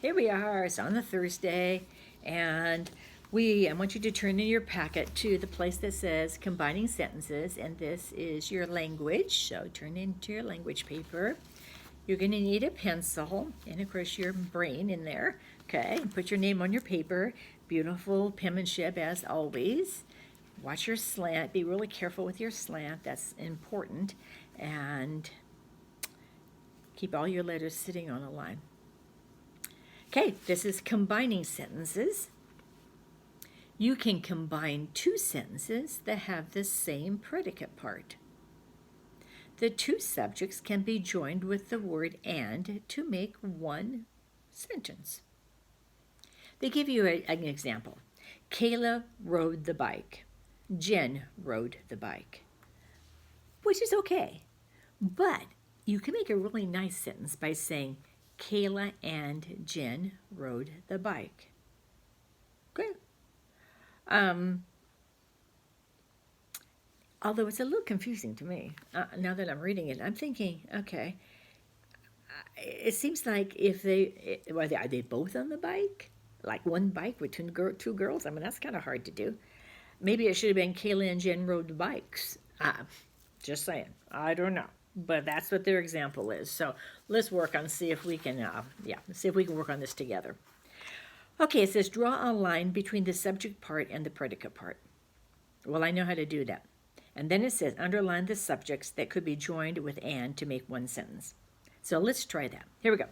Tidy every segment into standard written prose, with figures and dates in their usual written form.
Here we are. It's on a Thursday, and I want you to turn in your packet to the place that says combining sentences, and this is your language. So turn into your language paper. You're going to need a pencil and, of course, your brain in there. Okay, put your name on your paper. Beautiful penmanship as always. Watch your slant. Be really careful with your slant. That's important. And keep all your letters sitting on a line. Okay, this is combining sentences. You can combine two sentences that have the same predicate part. The two subjects can be joined with the word and to make one sentence. They give you an example. Kayla rode the bike. Jen rode the bike. Which is okay. But you can make a really nice sentence by saying Kayla and Jen rode the bike. Good. Although it's a little confusing to me. Now that I'm reading it, I'm thinking, okay, it seems like are they both on the bike? Like one bike with two girls? I mean, that's kind of hard to do. Maybe it should have been Kayla and Jen rode the bikes. Just saying. I don't know. But that's what their example is. So let's work on, see if we can work on this together. Okay, it says draw a line between the subject part and the predicate part. Well, I know how to do that. And then it says underline the subjects that could be joined with and to make one sentence. So let's try that. Here we go.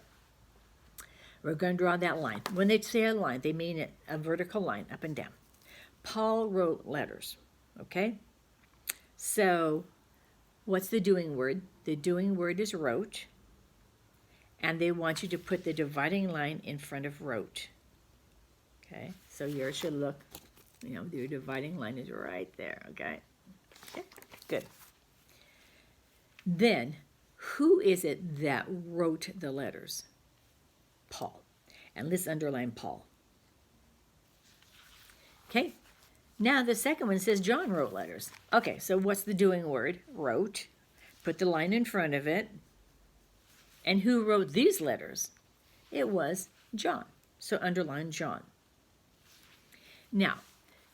We're going to draw that line. When they say a line, they mean a vertical line up and down. Paul wrote letters. Okay? So what's the doing word? The doing word is wrote. And they want you to put the dividing line in front of wrote. Okay? So yours should look, your dividing line is right there. Okay? Good. Then, who is it that wrote the letters? Paul. And let's underline Paul. Okay. Now the second one says John wrote letters. Okay, so what's the doing word? Wrote. Put the line in front of it. And who wrote these letters? It was John. So underline John. Now,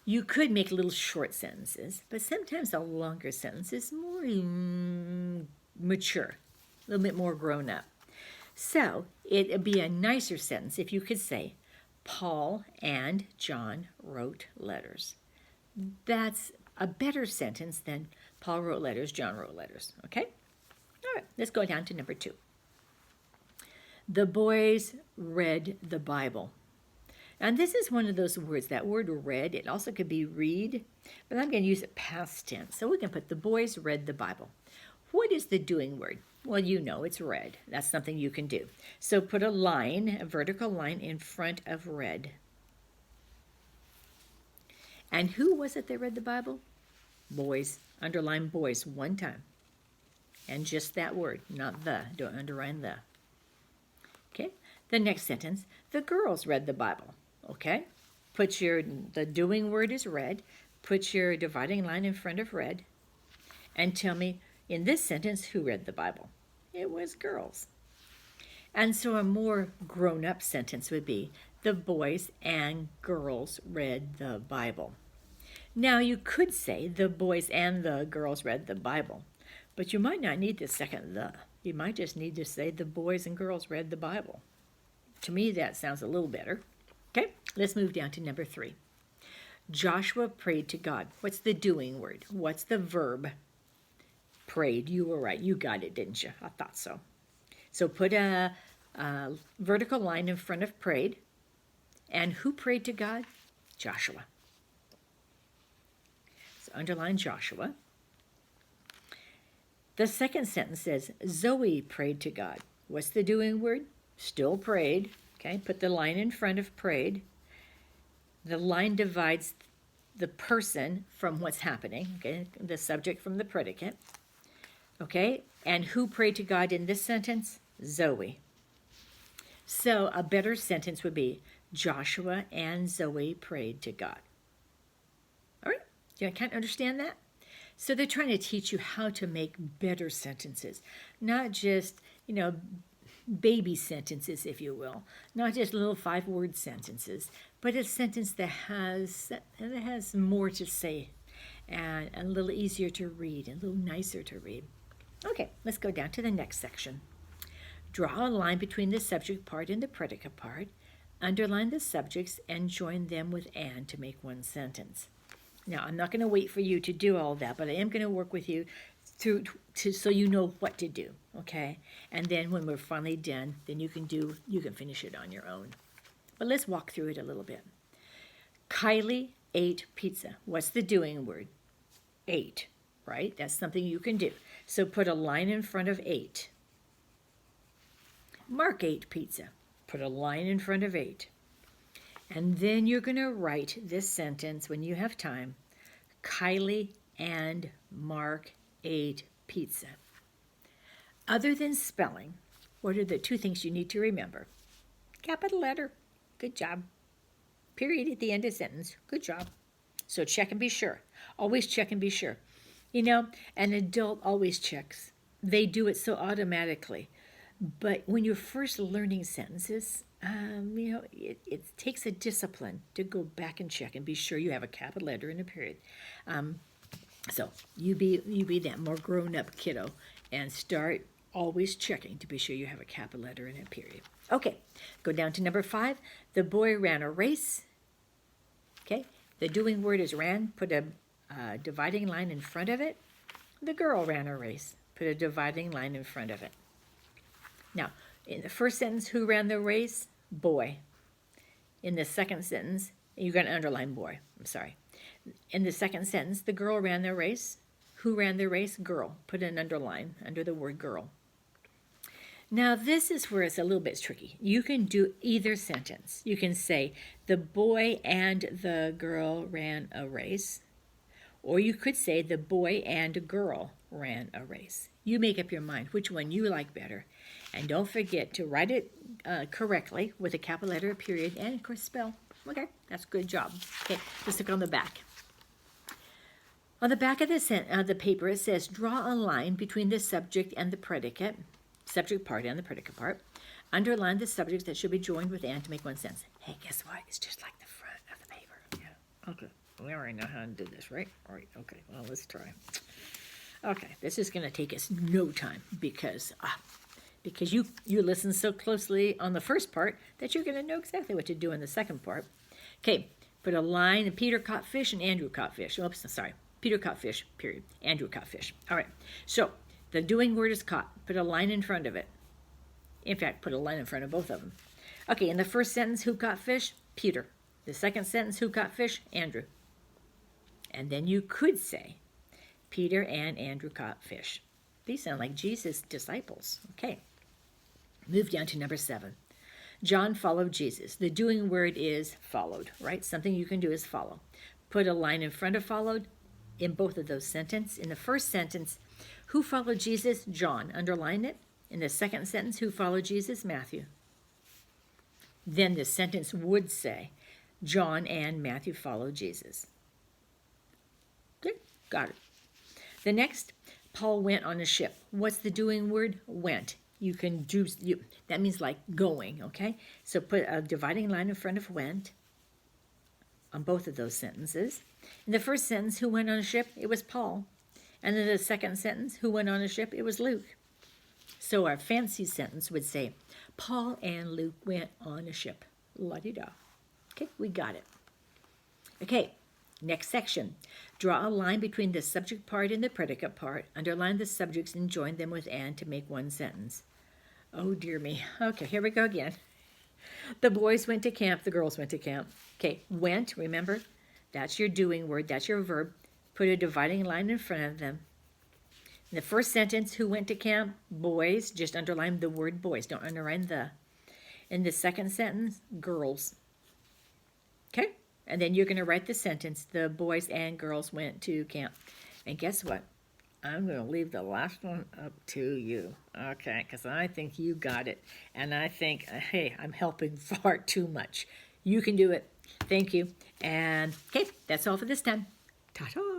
you could make little short sentences, but sometimes a longer sentence is more mature, a little bit more grown up. So it'd be a nicer sentence if you could say, Paul and John wrote letters. That's a better sentence than Paul wrote letters, John wrote letters, okay? All right, let's go down to number 2. The boys read the Bible. And this is one of those words, that word read, it also could be read, but I'm going to use it past tense. So we can put the boys read the Bible. What is the doing word? Well, it's read. That's something you can do. So put a line, a vertical line in front of read. And who was it that read the Bible? Boys. Underline boys one time. And just that word, not the. Don't underline the. Okay. The next sentence, the girls read the Bible. Okay. The doing word is read. Put your dividing line in front of read. And tell me, in this sentence, who read the Bible? It was girls. And so a more grown-up sentence would be, the boys and girls read the Bible. Now, you could say the boys and the girls read the Bible, but you might not need the second the. You might just need to say the boys and girls read the Bible. To me, that sounds a little better. Okay, let's move down to number 3. Joshua prayed to God. What's the doing word? What's the verb? Prayed. You were right. You got it, didn't you? I thought so. So put a vertical line in front of prayed. And who prayed to God? Joshua. So underline Joshua. The second sentence says, Zoe prayed to God. What's the doing word? Still prayed. Okay, put the line in front of prayed. The line divides the person from what's happening, okay, the subject from the predicate. Okay, and who prayed to God in this sentence? Zoe. So a better sentence would be, Joshua and Zoe prayed to God. All right, do you kind of understand that? So they're trying to teach you how to make better sentences, not just, baby sentences, if you will, not just little 5-word sentences, but a sentence that has more to say and a little easier to read, a little nicer to read. Okay, let's go down to the next section. Draw a line between the subject part and the predicate part. Underline the subjects and join them with "and" to make one sentence. Now, I'm not going to wait for you to do all that, but I am going to work with you so you know what to do, okay? And then when we're finally done, then you can finish it on your own. But let's walk through it a little bit. Kylie ate pizza. What's the doing word? Ate, right? That's something you can do. So put a line in front of ate. Mark ate pizza. Put a line in front of ate. And then you're going to write this sentence when you have time. Kylie and Mark ate pizza. Other than spelling, what are the 2 things you need to remember? Capital letter. Good job. Period at the end of sentence. Good job. So check and be sure. Always check and be sure. You know, an adult always checks. They do it so automatically. But when you're first learning sentences, you know, it takes a discipline to go back and check and be sure you have a capital letter and a period. So you be that more grown-up kiddo and start always checking to be sure you have a capital letter and a period. Okay, go down to number 5. The boy ran a race. Okay, the doing word is ran. Put a dividing line in front of it. The girl ran a race. Put a dividing line in front of it. Now, in the first sentence, who ran the race? Boy. In the second sentence, you're going to underline boy. I'm sorry. In the second sentence, the girl ran the race. Who ran the race? Girl. Put an underline under the word girl. Now, this is where it's a little bit tricky. You can do either sentence. You can say, the boy and the girl ran a race. Or you could say, the boy and girl ran a race. You make up your mind which one you like better. And don't forget to write it correctly with a capital letter, a period, and of course spell. Okay, that's a good job. Okay, let's look on the back. On the back of the paper, it says, draw a line between the subject and the predicate, subject part and the predicate part. Underline the subjects that should be joined with "and" to make one sentence. Hey, guess what? It's just like the front of the paper. Yeah, okay. We already know how to do this, right? All right, okay, well, let's try. Okay, this is going to take us no time because you listen so closely on the first part that you're going to know exactly what to do in the second part. Okay, put a line, and Peter caught fish and Andrew caught fish. Oops, sorry. Peter caught fish, period. Andrew caught fish. All right, so the doing word is caught. Put a line in front of it. In fact, put a line in front of both of them. Okay, in the first sentence, who caught fish? Peter. The second sentence, who caught fish? Andrew. And then you could say, Peter and Andrew caught fish. These sound like Jesus' disciples. Okay. Move down to number 7. John followed Jesus. The doing word is followed, right? Something you can do is follow. Put a line in front of followed in both of those sentences. In the first sentence, who followed Jesus? John. Underline it. In the second sentence, who followed Jesus? Matthew. Then the sentence would say, John and Matthew followed Jesus. Good, got it. The next, Paul went on a ship. What's the doing word? Went. You can do, that means like going, okay? So put a dividing line in front of went on both of those sentences. In the first sentence, who went on a ship? It was Paul. And in the second sentence, who went on a ship? It was Luke. So our fancy sentence would say, Paul and Luke went on a ship. La-di-da. Okay, we got it. Okay, next section. Draw a line between the subject part and the predicate part. Underline the subjects and join them with "and" to make one sentence. Oh, dear me. Okay, here we go again. The boys went to camp. The girls went to camp. Okay, went, remember? That's your doing word. That's your verb. Put a dividing line in front of them. In the first sentence, who went to camp? Boys. Just underline the word boys. Don't underline the. In the second sentence, girls. Okay? And then you're going to write the sentence, the boys and girls went to camp. And guess what? I'm going to leave the last one up to you. Okay? Because I think you got it. And I think, hey, I'm helping far too much. You can do it. Thank you. And, okay, that's all for this time. Ta-ta.